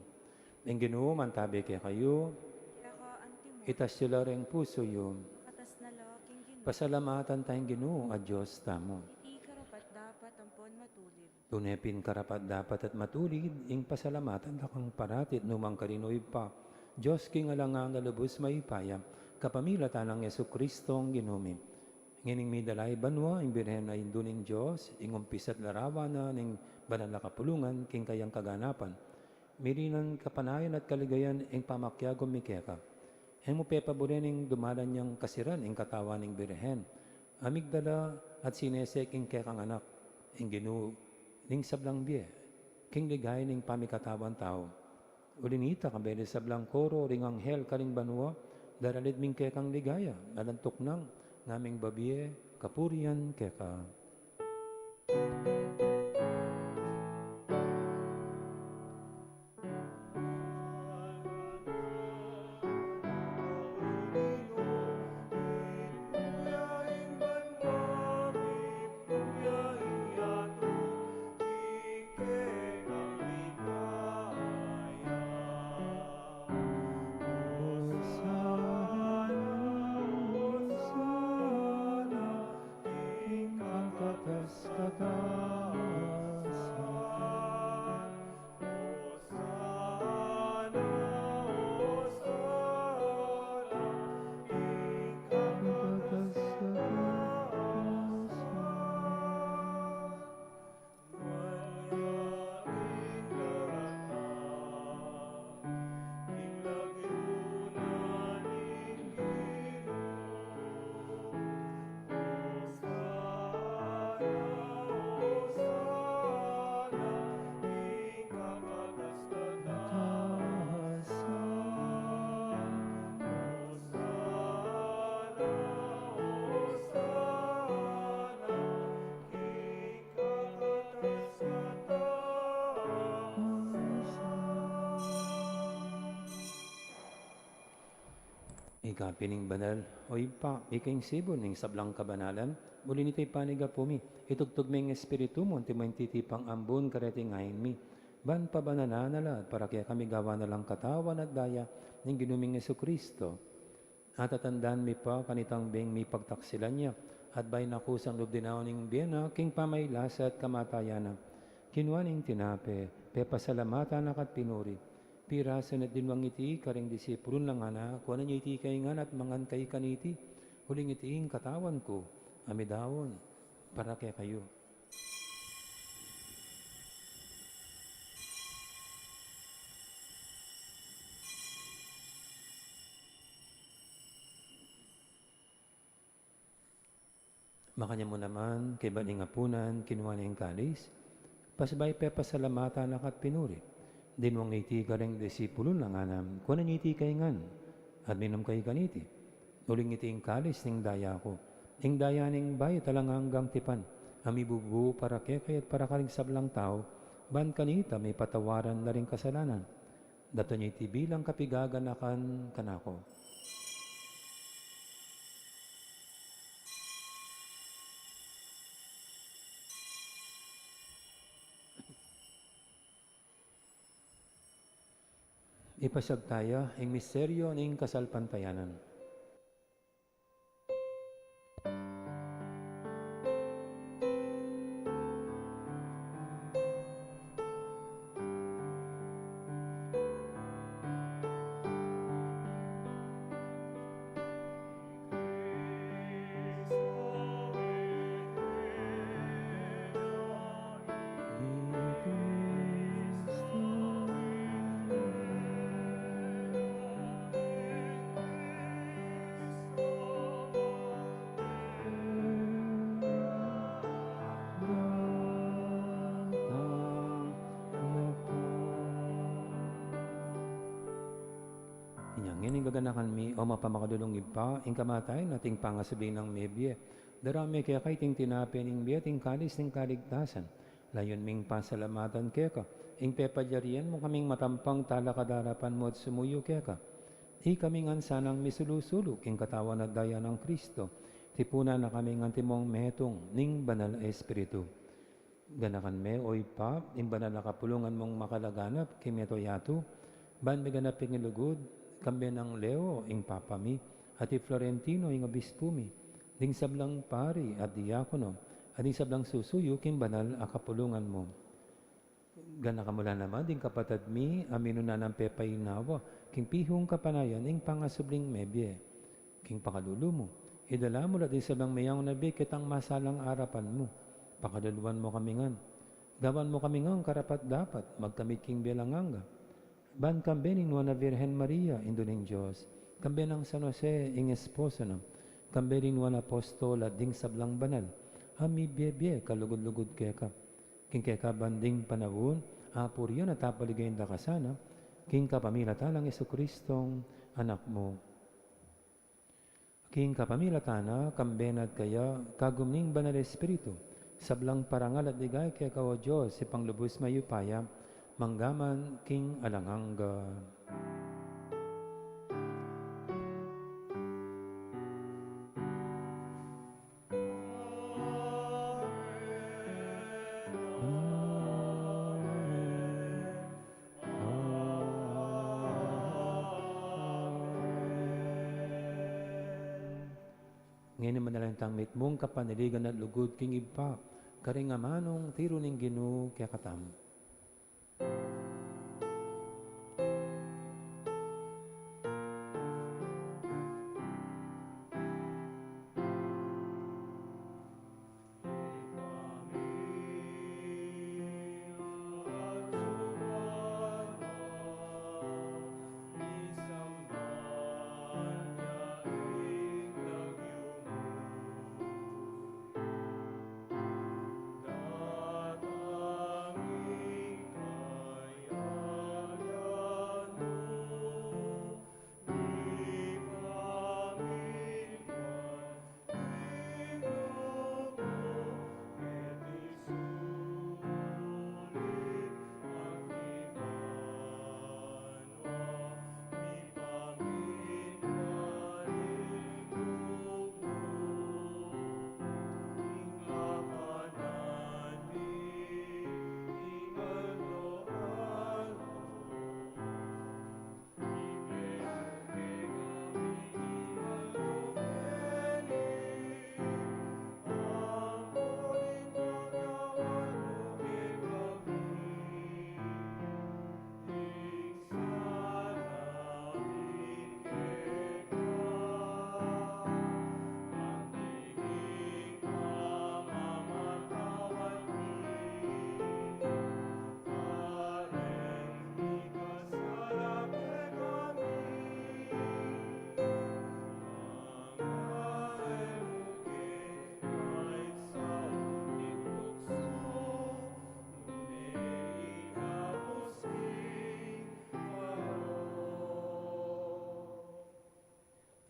Ing Ginoo mantabi kay kayo, Kaya ka anti mo, itas sila ring puso yun. katas na laking Ginoo, Pasalamatan tayong Ginoo at Diyos tamo. iti karapat dapat ampon matulid. Tunepin karapat dapat at matulid, ing pasalamatan dakang paratit numang karinoy pa. Diyos king alangang lalubos maipaya, kapamilatan ng Yesu Kristong ginumi. Ngining midalay banwa, ing Birhen na induning Diyos, ing umpisat larawan na ning banal na kapulungan, king kayang kaganapan. Mirinan kapanayan at kaligayan, ing pamakyagom mikeka. Ing mo pepaboren ing dumalan niyang kasiran, ing katawan ing Birhen. Amigdala at sinesek ing kekang anak, ing Ginoo, ning sablang biye, king ligay ning pamikatawan tao. Ulinita kabeli sablang koro, ring anghel karing banwa, daralid ming kekang ligaya, alantok nang, naming babiye, kapurian keka. Ikapining banal, o ipa, iking sibon ning sablang kabanalan, muli nito'y paniga pumi, itugtog ming espiritu mo, ti titipang ambon kareting ngayon mi. Ban pa ba nananala, para kaya kami gawa na lang katawan at daya, ning ginuming Yesu Kristo. At tatandaan mi pa, kanitang bing mi pagtaksilan niya, at bay nakusang lubdinaw ning biyena, king pamaylasa at kamatayana. Kinuaning tinape, pepasalamatan akat pinuri. Pirasan at dinwang iti, karing disipulun lang ana, kuha na niya iti kay nga at mangan kay kaniti. Huling itiing katawan ko, amidawon, para kaya kayo. Makanya mo naman, kay baling apunan, kinuha na yung kalis, pasbay pepasalamatan akat pinuri. Dinwang iti kareng disipulon lang anam, kunan iti kay ngan, at minum kay kaniti. Uling iti ing kalis ning daya ko, ing daya ning bay talang hanggang tipan, amibubu para kekay at para karing sablang tao, ban kanita may patawaran na ring kasalanan. Dato niya iti bilang kapigaganakan kanako. Ipasag tayo ang misteryo ng kasalpantayanan. Yang ining gaganakan mi o mapamakadulong ipa, ing kamatay nating pangasabing ng mebye. Darami kaya kay ting tinapin ing biya, ting kalis ting kaligtasan. Layon ming pasalamatan kaya ka. Ing pepadyarian mo kaming matampang talakadarapan mo at sumuyo kaya ka. Kaming ansanang misulusulok ing katawan at daya ng Kristo. Tipuna na kaming antimong metong ning banal espiritu. Ganakan me o ipa, ing banal na kapulungan mong makalaganap, kimeto yato, ban may ganap ing ilugod, kambe ng Leo, ing papami, at Florentino, ing obispo mi, ding sablang pari at diakono, at ding sablang susuyo, king banal a kapulungan mo. Ganakamula naman, ding kapatad mi, amino na ng pepayinawa, king pihong kapanayan, ing pangasubling mebye, king pakalulu mo, idala mo na din sablang mayang nabi, kitang masalang arapan mo, pakaduluan mo kami ngan, gawan mo kami ngang karapat dapat, magkamit king belanganga, ban kambe ning na Virgen Maria, induning Diyos, kambe ng San Jose, ing esposo na, kambe ning na apostol at ding sablang banal, ami biyebye, kalugod-lugod keka, king keka banding panahon, apuryo na tapaligayin da kasana, king kapamilata ng Jesucristong anak mo. King kapamilatana, kambenad kaya, kagumning banal espiritu, sablang parangal at ligay kaya kawa Diyos, si panglubos mayupaya, manggaman king alangangga. Ngayon naman nalang tangmit mong kapaniligan at lugod king ipa, karingamanong tiro ning Ginoo kaya katam.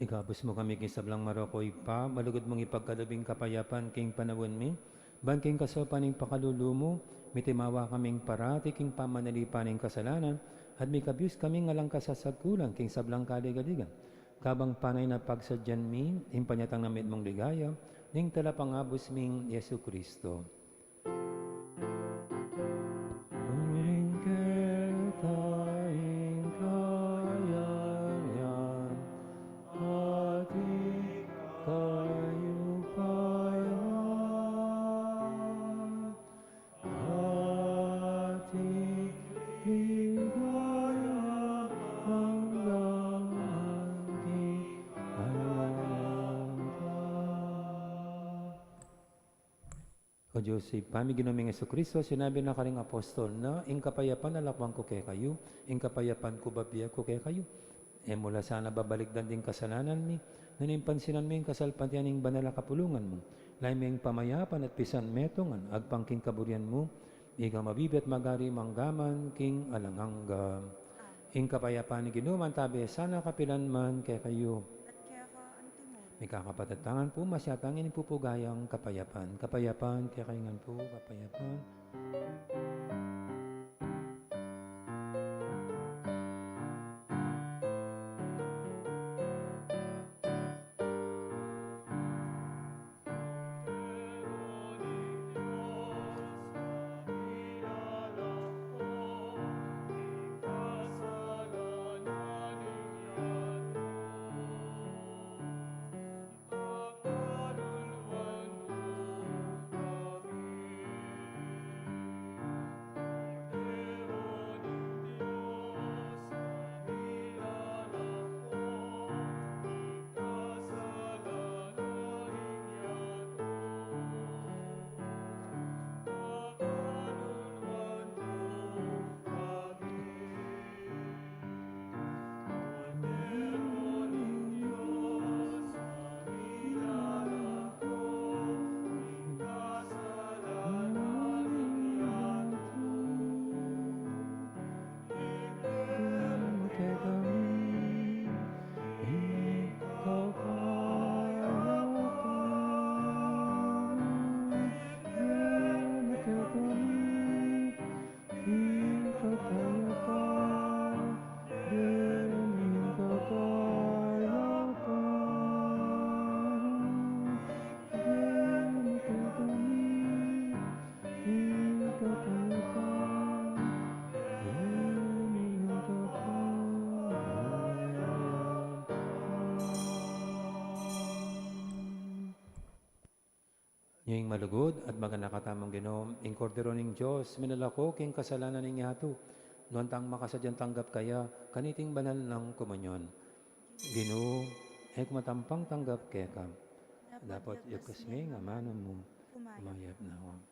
Igabos mo kami kisablang Marokoy pa, malugod mong ipagkalabing kapayapan king panawon mi, ban king kasopan ning pakalulumo, mitimawa kaming parati king pamanalipan ning kasalanan, at may kabyus kaming ngalang kasasagkulan king sablang kaligaligan. Kabang panay na pagsadyan mi, impanyatang namit mong ligaya, ning talapangabos ming Yesu Kristo. O Diyos, si pamiginoming Jesucristo, sinabi na karing apostol na, ing kapayapan alakwang ko kay kayo, ing kapayapan ko babiya ko kay kayo. E mula sana babalikdan din kasalanan mi, nanimpansinan mi ing kasalpatian ing banal na kapulungan mo, lain mi ing pamayapan at pisan metongan, agpang king kaburian mo, ika mabibit magari manggaman king alangangga. ing kapayapaan ni Ginuman tabi, sana kapilan man kay kayo. At kaya ka antimori. May kakapatatangan po masyatang inipupugayang kapayapaan. Kapayapaan kay kayo po, kapayapaan. Ngayong malugod at maganakatamang Ginoom, ing kordero ning Diyos, minalako king kasalanan ning yato, nuantang makasadyang tanggap kaya, kaniting banal ng komunyon. Ginoo, ay kumatampang tanggap keka. Dapat yukas nga mano mo, umayap na ako.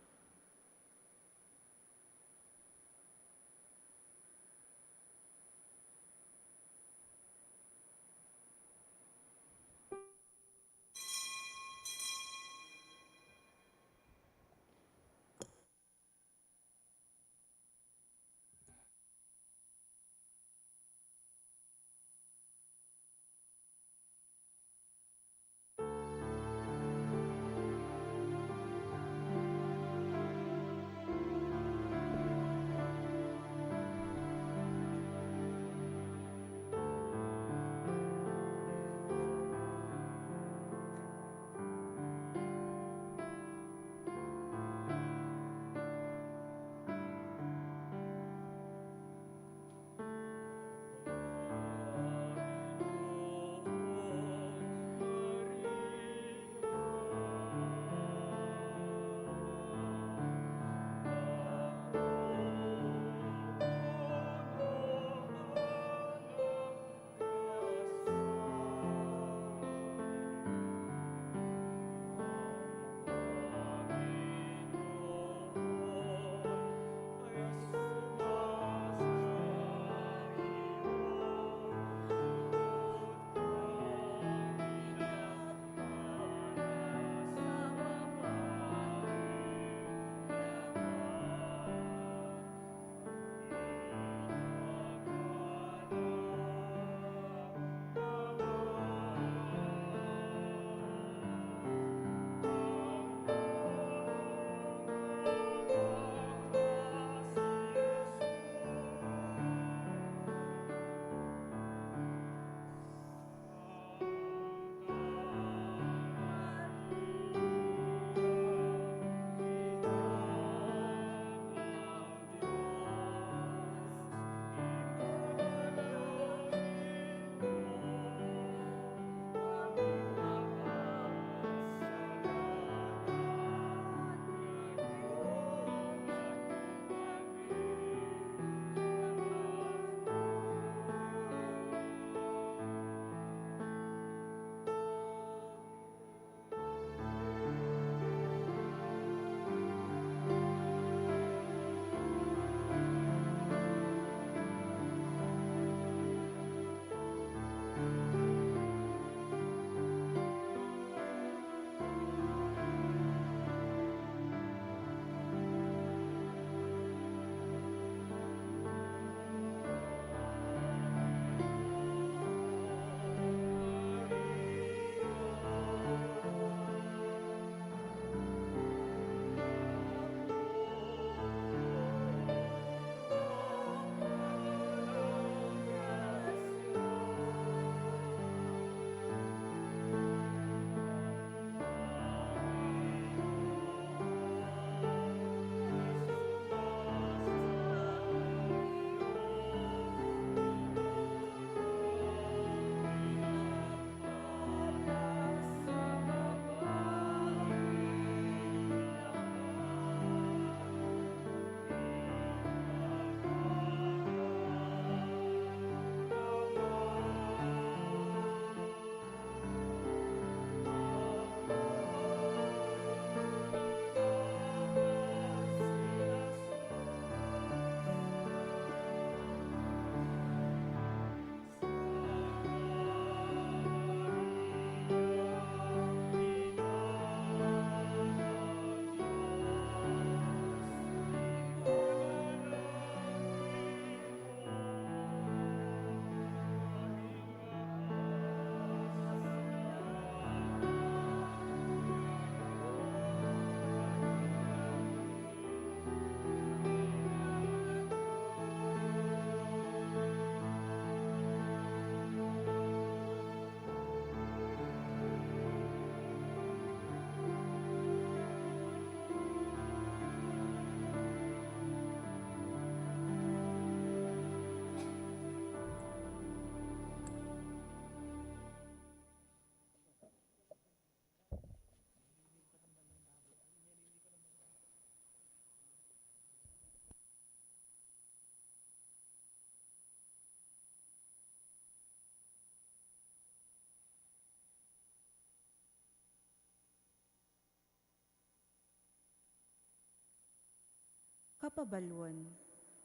Kapabalwan,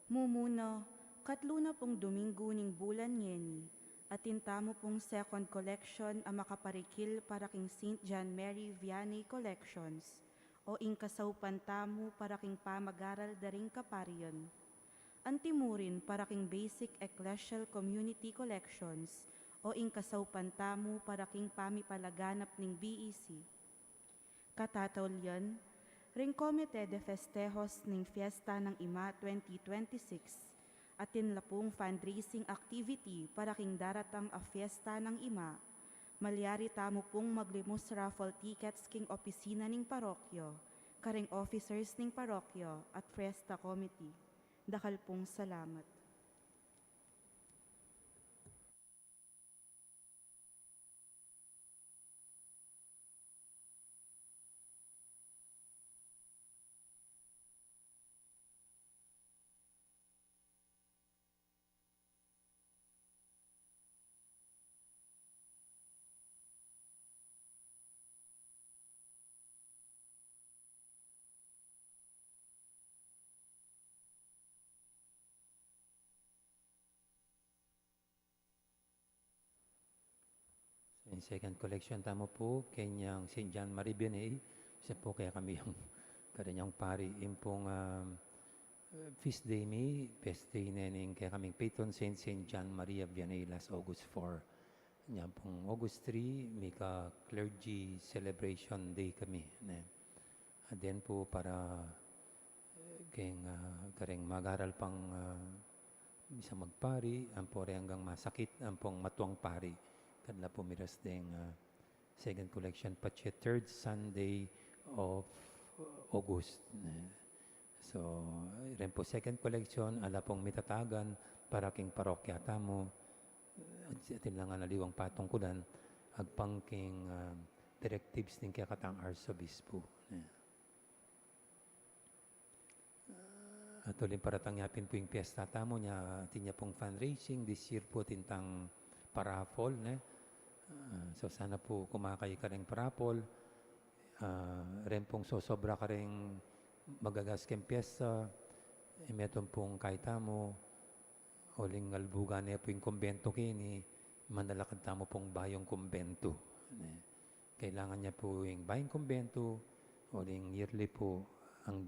mumuno, katluna pong Domingo ning bulan ngeni, at tintamo pong second collection ang makaparikil para king St. John Mary Vianney Collections, o ingkasaw pantamo para king pamagaral daring kaparion. Antimurin para king Basic Ecclesial Community Collections, o ingkasaw pantamo para king pamipalaganap ning BEC. Katatolyan, ring Komite de Festejos ning Fiesta ng Ima 2026 at tinlapong fundraising activity para king daratang a Fiesta ng Ima, malyari tamo pong maglimos raffle tickets king opisina ning parokyo, karing officers ning parokyo at Fiesta Committee. Dakal pong salamat. In second collection, tamo po, kanyang St. John Marie Vianney. Isa po kaya kami yung kanyang pari. Yung pong feast day mi, best day nening kaya kaming patron Saint John Maria Vianney last August 4. Yan pong August 3, may ka-clergy celebration day kami. At then po para karing mag-aral pang bisa magpari, ang po hanggang masakit, ang pong matuang pari. Kadla po miras ding second collection patche third Sunday of August. So, rin po second collection, ala pong mitatagan para king parokya tamo. At lang nga naliwang patungkulan, agpang king directives ning kaya katang Arsobispo. At ulit para tangyapin po yung piyesta tamo niya, tinya pong fundraising this year po tintang parapol. So sana po kumakay ka rin parapol. Rin pong sosobra ka rin magagas kem piyesta. Meton pong kaita mo. Uling albugan niya po yung kumbento kini. Manalakad tamo pong bayong kumbento. Kailangan niya po yung bayong kumbento. Uling yearly po ang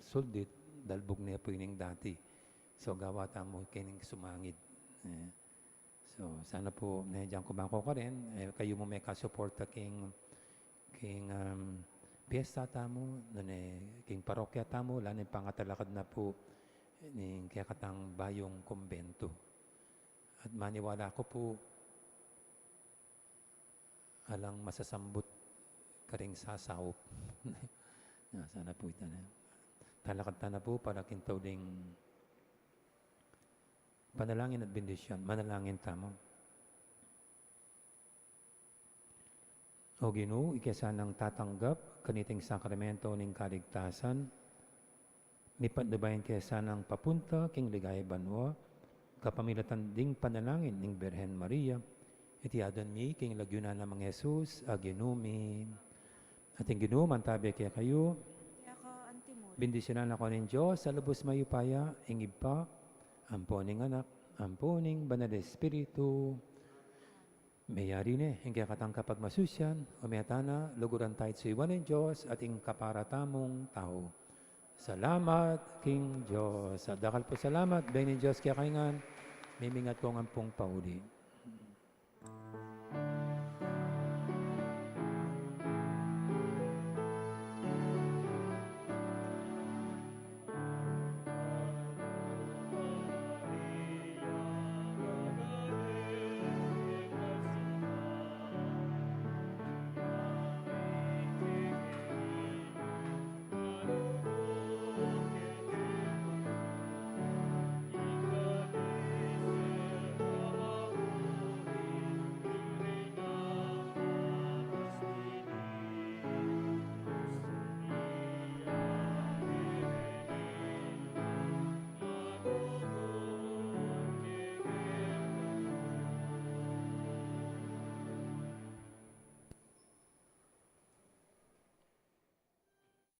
suldit. Dalbog niya po yung dati. So gawa tamo kining sumangid. So, sana po, nandiyan kumako ka rin. Kayo mo may kasuporta king piyesta tamo, king parokya tamo, lanin pangatalakad na po ning kaya katang bayong kumbento. At maniwala ko po, alang masasambot ka ring sasawop. Sana po ito na. Talakad na po para kintaw ding panalangin at bendisyon. Manalangin tamo. O Ginoo, ikasanang tatanggap kaniting sakramento ning kaligtasan. Mipaddabayan kasanang papunta king ligaya banwa. Kapamilatan ding panalangin ning Birhen Maria. Itiadan mi king lagyunan ng mga Jesus, a Ginoo. Ating Ginoo, mantabi kaya kayo. Bendisyonan ako ng Diyos sa lubos mayupaya, ingib pa, amponing anak, amponing banal Espiritu. Mayari ne, hingga katang kapag masusyan, umayatana, luguran tayo sa iwan ng Diyos at ing kaparatamong tao. Salamat, King Diyos. At dakal po salamat, bayin ng Diyos kaya kaingan, mimingat kong ampong pauli.